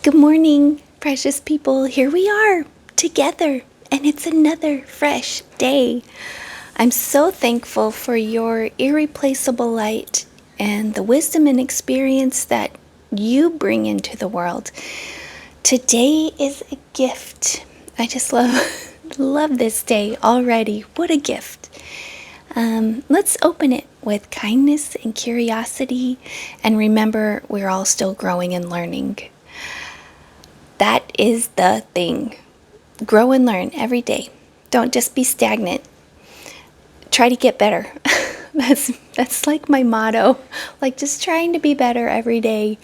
Good morning, precious people. Here we are together, and it's another fresh day. I'm so thankful for your irreplaceable light and the wisdom and experience that you bring into the world. Today is a gift. I just love this day already. What a gift. Let's open it with kindness and curiosity, and remember we're all still growing and learning. That is the thing. Grow and learn every day. Don't just be stagnant. Try to get better. That's like my motto. Like just trying to be better every day.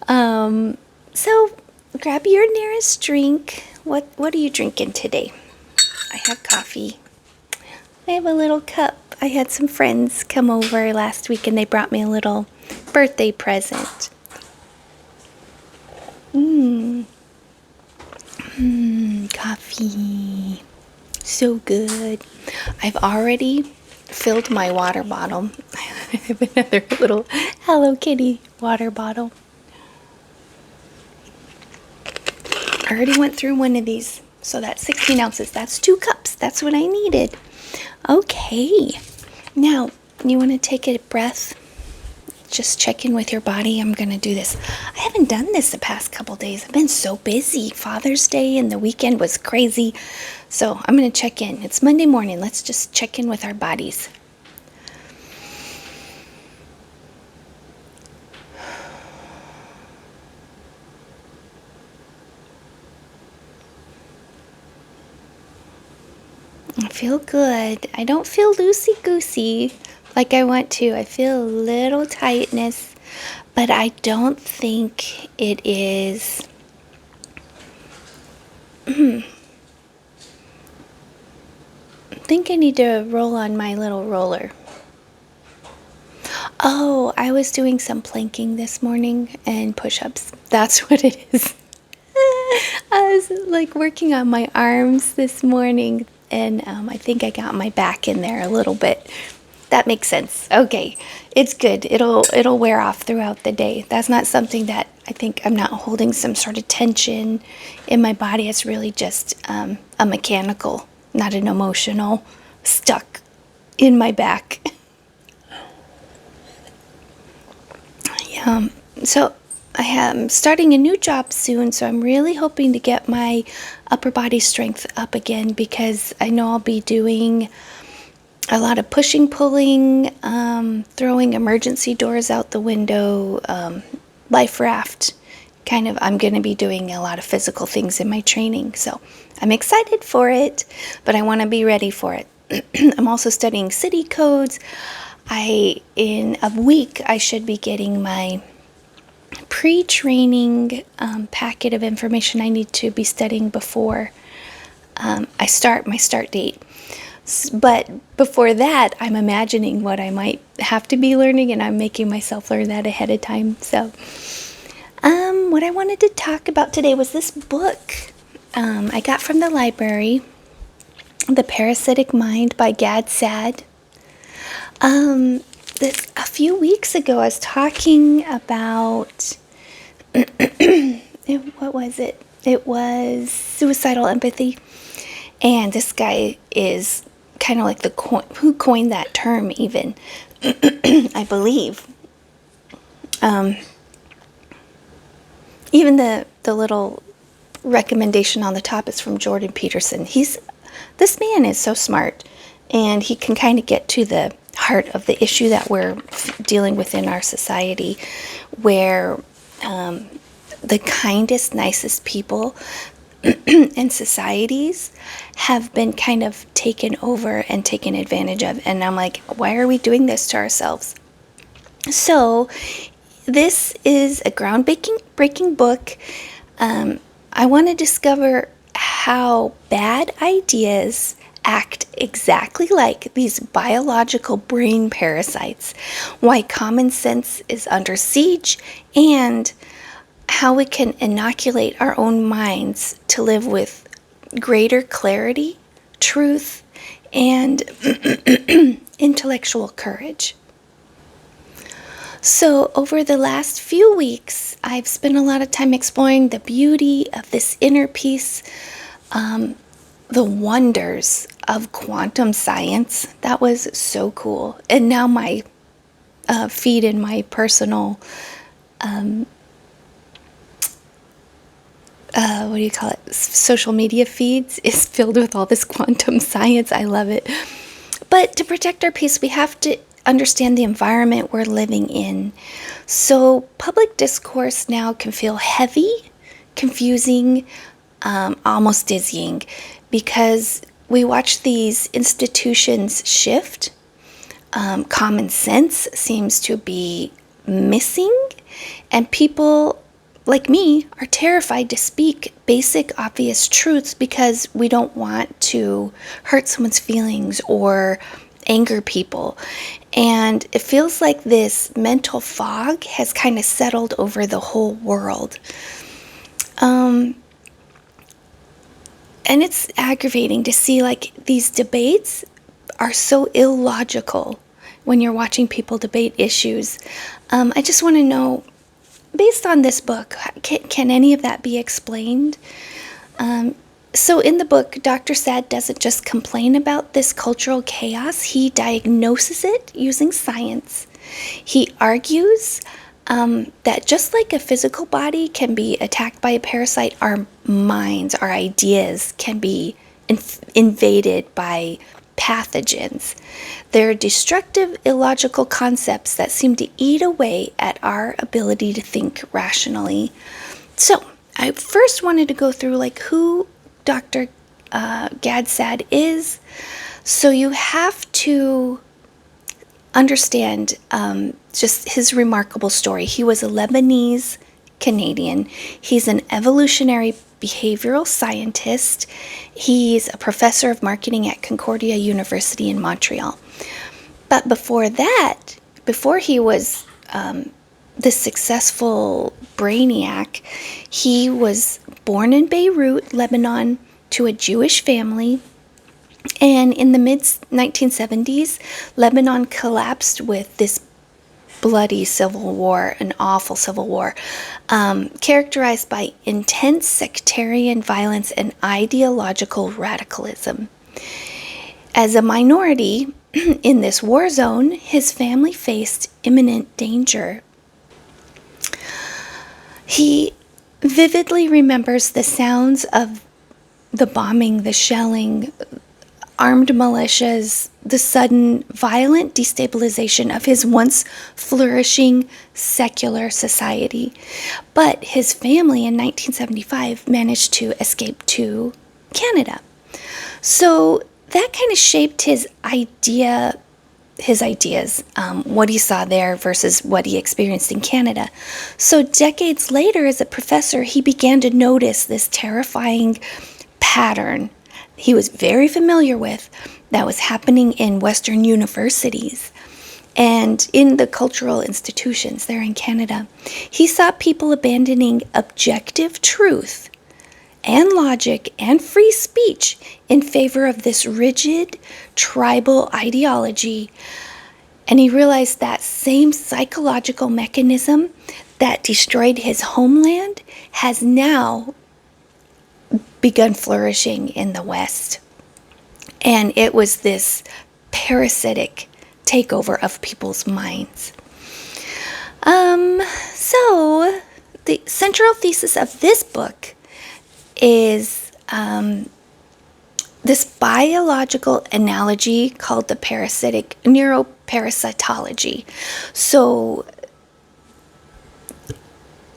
So grab your nearest drink. What are you drinking today? I have coffee. I have a little cup. I had some friends come over last week and they brought me a little birthday present. Coffee. So good. I've already filled my water bottle. I have another little Hello Kitty water bottle. I already went through one of these. So that's 16 ounces. That's 2 cups. That's what I needed. Okay. Now, you want to take a breath? Just check in with your body. I'm going to do this. I haven't done this the past couple days. I've been so busy. Father's Day and the weekend was crazy. So I'm going to check in. It's Monday morning. Let's just check in with our bodies. I feel good. I don't feel loosey-goosey like I want to. I feel a little tightness, but I don't think it is... I think I need to roll on my little roller. Oh, I was doing some planking this morning and push-ups. That's what it is. I was like working on my arms this morning, and I think I got my back in there a little bit. That makes sense. Okay, it's good. It'll wear off throughout the day. That's not something that I think I'm not holding some sort of tension in my body. It's really just a mechanical, not an emotional, stuck in my back. Yeah. So I am starting a new job soon, so I'm really hoping to get my upper body strength up again, because I know I'll be doing a lot of pushing, pulling, throwing emergency doors out the window, life raft. I'm going to be doing a lot of physical things in my training, so I'm excited for it, but I want to be ready for it. I'm also studying city codes. In a week, I should be getting my pre-training packet of information I need to be studying before I start my start date. But before that, I'm imagining what I might have to be learning, and I'm making myself learn that ahead of time. So what I wanted to talk about today was this book I got from the library, The Parasitic Mind by Saad. A few weeks ago, I was talking about, what was it? It was suicidal empathy. And this guy is kind of like who coined that term even, I believe. Even the little recommendation on the top is from Jordan Peterson. This man is so smart, and he can kind of get to the heart of the issue that we're dealing with in our society, where the kindest, nicest people and societies have been kind of taken over and taken advantage of. And I'm like, why are we doing this to ourselves? So this is a groundbreaking book. I want to discover how bad ideas act exactly like these biological brain parasites, why common sense is under siege, and how we can inoculate our own minds to live with greater clarity, truth, and intellectual courage. So over the last few weeks, I've spent a lot of time exploring the beauty of this inner peace, the wonders of quantum science. That was so cool. And now my feed in my personal, what do you call it, social media feeds is filled with all this quantum science. I love it. But to protect our peace, we have to understand the environment we're living in. So public discourse now can feel heavy, confusing, almost dizzying, because we watch these institutions shift. Common sense seems to be missing, and people like me are terrified to speak basic, obvious truths because we don't want to hurt someone's feelings or anger people. And it feels like this mental fog has kind of settled over the whole world. And it's aggravating to see like these debates are so illogical when you're watching people debate issues. I just want to know, based on this book, can any of that be explained? So in the book, Dr. Saad doesn't just complain about this cultural chaos, he diagnoses it using science. He argues that just like a physical body can be attacked by a parasite, our minds, our ideas can be invaded by pathogens. They're destructive, illogical concepts that seem to eat away at our ability to think rationally. So I first wanted to go through like who Dr. Gad Saad is. So you have to understand just his remarkable story. He was a Lebanese Canadian. He's an evolutionary behavioral scientist. He's a professor of marketing at Concordia University in Montreal. But before that, before he was this successful brainiac, he was born in Beirut, Lebanon, to a Jewish family. And in the mid-1970s, Lebanon collapsed with this bloody civil war, an awful civil war, characterized by intense sectarian violence and ideological radicalism. As a minority in this war zone, his family faced imminent danger. He vividly remembers the sounds of the bombing, the shelling, armed militias, the sudden violent destabilization of his once flourishing secular society. But his family in 1975 managed to escape to Canada. So that kind of shaped his ideas, what he saw there versus what he experienced in Canada. So decades later, as a professor, he began to notice this terrifying pattern he was very familiar with that was happening in Western universities and in the cultural institutions there in Canada. He saw people abandoning objective truth and logic and free speech in favor of this rigid tribal ideology. And he realized that same psychological mechanism that destroyed his homeland has now begun flourishing in the West. And it was this parasitic takeover of people's minds. So the central thesis of this book is this biological analogy called the parasitic neuroparasitology. So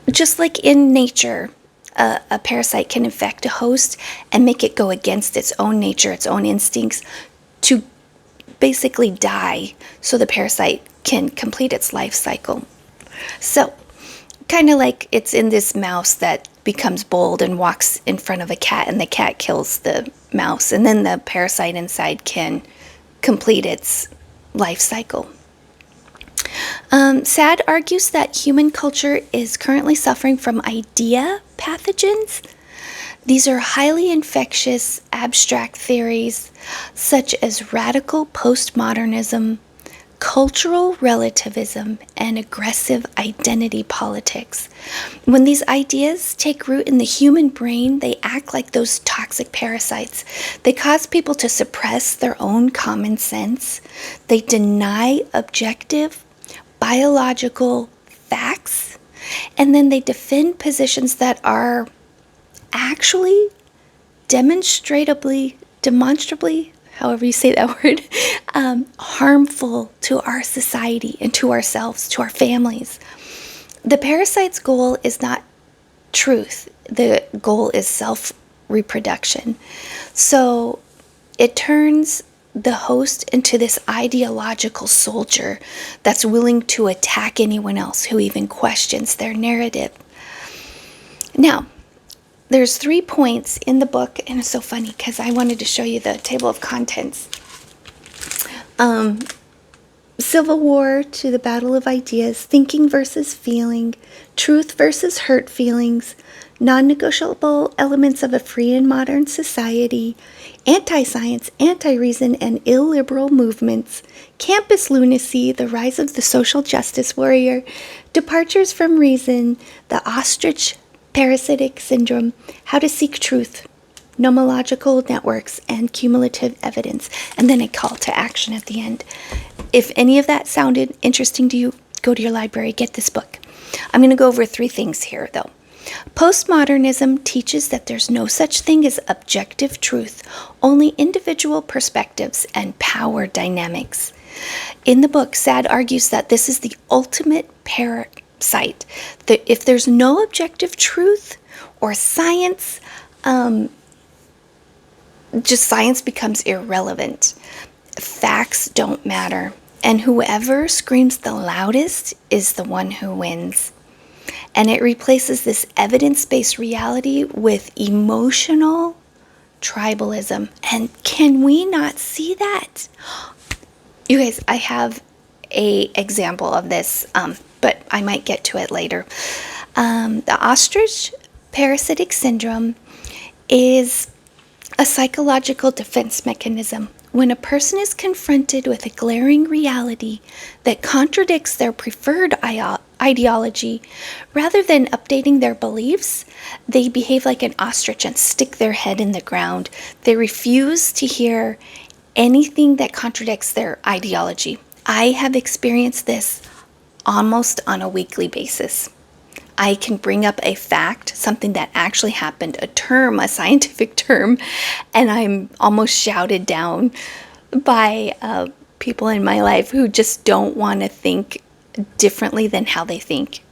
just like in nature, a parasite can infect a host and make it go against its own nature, its own instincts, to basically die so the parasite can complete its life cycle. So, kind of like it's in this mouse that becomes bold and walks in front of a cat, and the cat kills the mouse, and then the parasite inside can complete its life cycle. Saad argues that human culture is currently suffering from idea pathogens. These are highly infectious, abstract theories such as radical postmodernism, cultural relativism, and aggressive identity politics. When these ideas take root in the human brain, they act like those toxic parasites. They cause people to suppress their own common sense. They deny objective, biological facts, and then they defend positions that are actually demonstrably, however you say that word, harmful to our society and to ourselves, to our families. The parasite's goal is not truth. The goal is self-reproduction. So it turns the host into this ideological soldier that's willing to attack anyone else who even questions their narrative. Now, there's 3 points in the book, and it's so funny because I wanted to show you the table of contents. Civil War to the Battle of Ideas, thinking versus feeling, truth versus hurt feelings, non-negotiable elements of a free and modern society, anti-science, anti-reason, and illiberal movements, campus lunacy, the rise of the social justice warrior, departures from reason, the ostrich parasitic syndrome, how to seek truth, nomological networks, and cumulative evidence, and then a call to action at the end. If any of that sounded interesting to you, go to your library, get this book. I'm going to go over 3 things here, though. Postmodernism teaches that there's no such thing as objective truth, only individual perspectives and power dynamics. In the book, Saad argues that this is the ultimate parasite. That if there's no objective truth or science, just science becomes irrelevant. Facts don't matter. And whoever screams the loudest is the one who wins. And it replaces this evidence-based reality with emotional tribalism. And can we not see that? You guys, I have an example of this, but I might get to it later. The ostrich parasitic syndrome is a psychological defense mechanism. When a person is confronted with a glaring reality that contradicts their preferred ideology, rather than updating their beliefs, they behave like an ostrich and stick their head in the ground. They refuse to hear anything that contradicts their ideology. I have experienced this almost on a weekly basis. I can bring up a fact, something that actually happened, a term, a scientific term, and I'm almost shouted down by people in my life who just don't want to think differently than how they think.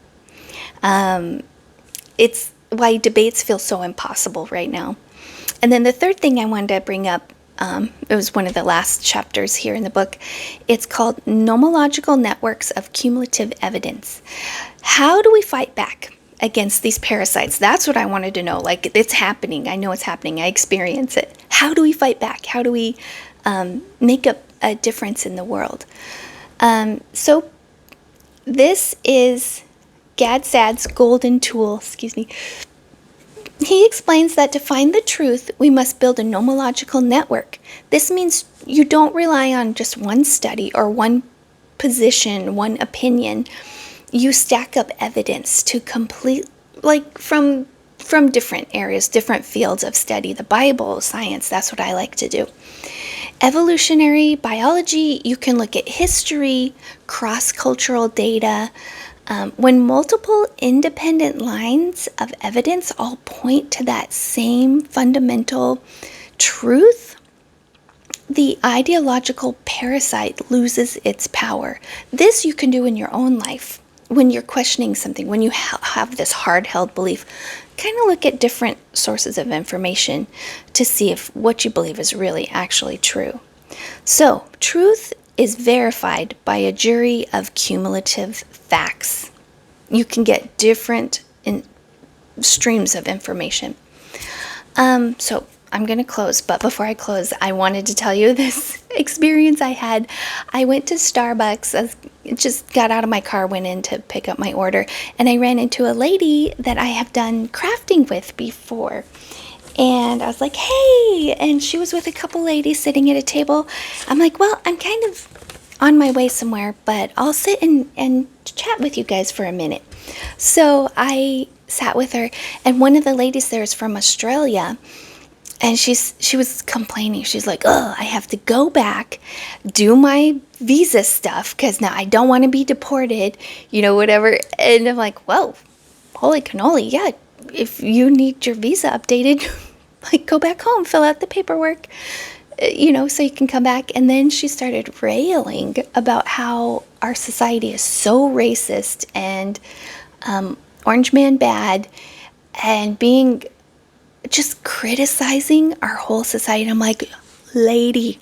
It's why debates feel so impossible right now. And then the third thing I wanted to bring up, it was one of the last chapters here in the book. It's called Nomological Networks of Cumulative Evidence. How do we fight back against these parasites? That's what I wanted to know. Like, it's happening. I know it's happening. I experience it. How do we fight back? How do we make a difference in the world? So this is Gad Saad's golden tool. He explains that to find the truth, we must build a nomological network. This means you don't rely on just one study or one position, one opinion. You stack up evidence to complete, like from different areas, different fields of study, the Bible, science, that's what I like to do. Evolutionary biology, you can look at history, cross-cultural data. When multiple independent lines of evidence all point to that same fundamental truth, the ideological parasite loses its power. This you can do in your own life. When you're questioning something, when you have this hard-held belief, kind of look at different sources of information to see if what you believe is really actually true. So, truth is verified by a jury of cumulative facts. You can get different streams of information. So I'm going to close, but before I close, I wanted to tell you this experience I had. I went to Starbucks, just got out of my car, went in to pick up my order, and I ran into a lady that I have done crafting with before. And I was like, hey, and she was with a couple ladies sitting at a table. I'm like, well, I'm kind of on my way somewhere, but I'll sit and chat with you guys for a minute. So I sat with her, and one of the ladies there is from Australia, and she was complaining. She's like, "Oh, I have to go back, do my visa stuff, because now I don't want to be deported, whatever." And I'm like, "Whoa, holy cannoli, yeah, if you need your visa updated, like go back home, fill out the paperwork, so you can come back." And then she started railing about how our society is so racist and orange man bad, and being just criticizing our whole society. And I'm like, lady,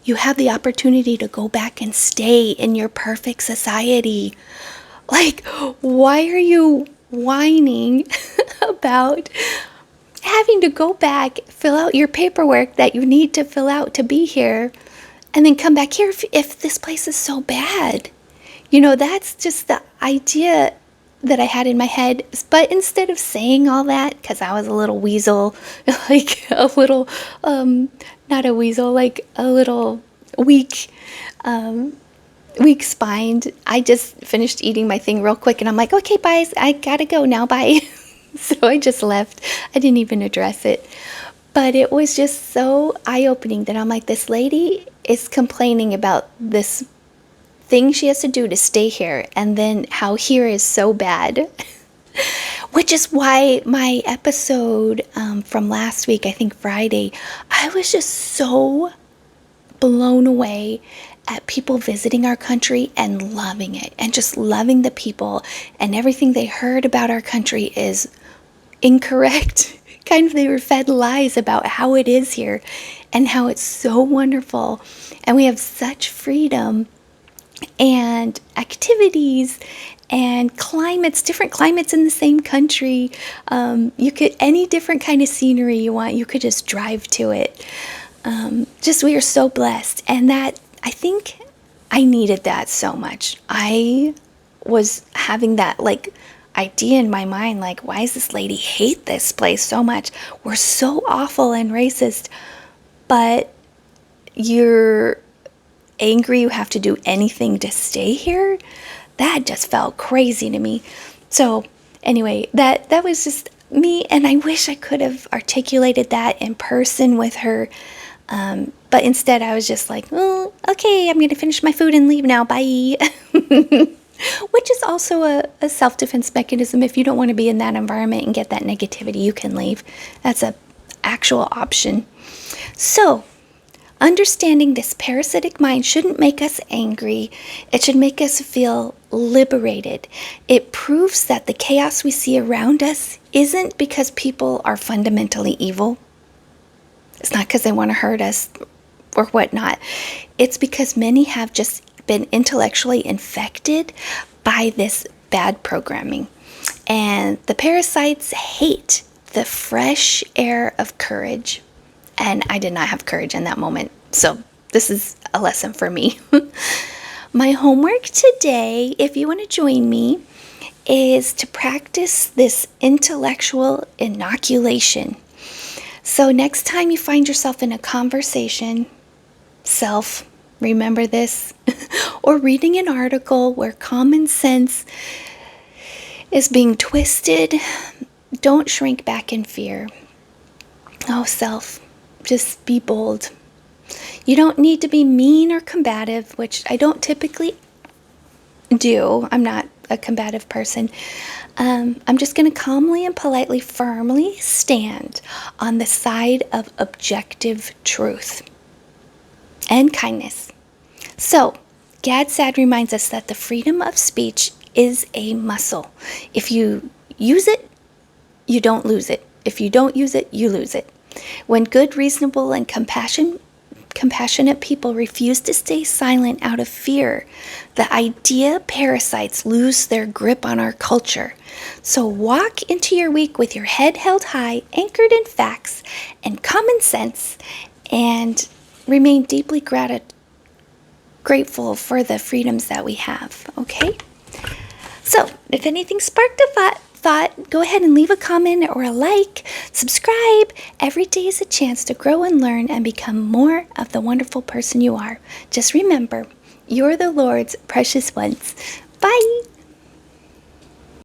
you have the opportunity to go back and stay in your perfect society. Like, why are you whining about having to go back, fill out your paperwork that you need to fill out to be here, and then come back here if this place is so bad? That's just the idea that I had in my head. But instead of saying all that, because I was a little weasel, like a little, not a weasel, like a little weak-spined, I just finished eating my thing real quick, and I'm like, okay, bye, I gotta go now, bye. So I just left. I didn't even address it. But it was just so eye-opening that I'm like, this lady is complaining about this thing she has to do to stay here, and then how here is so bad. Which is why my episode from last week, I think Friday, I was just so blown away at people visiting our country and loving it, and just loving the people, and everything they heard about our country is incorrect. Kind of, they were fed lies about how it is here and how it's so wonderful, and we have such freedom and activities and climates, different climates in the same country. You could, any different kind of scenery you want, you could just drive to it. We are so blessed. And that, I think I needed that so much. I was having that idea in my mind, like, why does this lady hate this place so much? We're so awful and racist, but you're angry you have to do anything to stay here? That just felt crazy to me. So anyway, that was just me, and I wish I could have articulated that in person with her, but instead I was just like, oh, okay, I'm gonna finish my food and leave now, bye. Which is also a self-defense mechanism. If you don't want to be in that environment and get that negativity, you can leave. That's a actual option. So understanding this parasitic mind shouldn't make us angry. It should make us feel liberated. It proves that the chaos we see around us isn't because people are fundamentally evil. It's not because they want to hurt us or whatnot. It's because many have just been intellectually infected by this bad programming. And the parasites hate the fresh air of courage. And I did not have courage in that moment. So this is a lesson for me. My homework today, if you want to join me, is to practice this intellectual inoculation. So next time you find yourself in a conversation, remember this, or reading an article where common sense is being twisted, don't shrink back in fear. Oh, self. Just be bold. You don't need to be mean or combative, which I don't typically do. I'm not a combative person. I'm just going to calmly and politely, firmly stand on the side of objective truth and kindness. So, Saad reminds us that the freedom of speech is a muscle. If you use it, you don't lose it. If you don't use it, you lose it. When good, reasonable, and compassionate people refuse to stay silent out of fear, the idea parasites lose their grip on our culture. So walk into your week with your head held high, anchored in facts and common sense, and remain deeply grateful for the freedoms that we have, okay? So, if anything sparked a thought, go ahead and leave a comment or a like, subscribe. Every day is a chance to grow and learn and become more of the wonderful person you are. Just remember, You're the Lord's precious ones. Bye.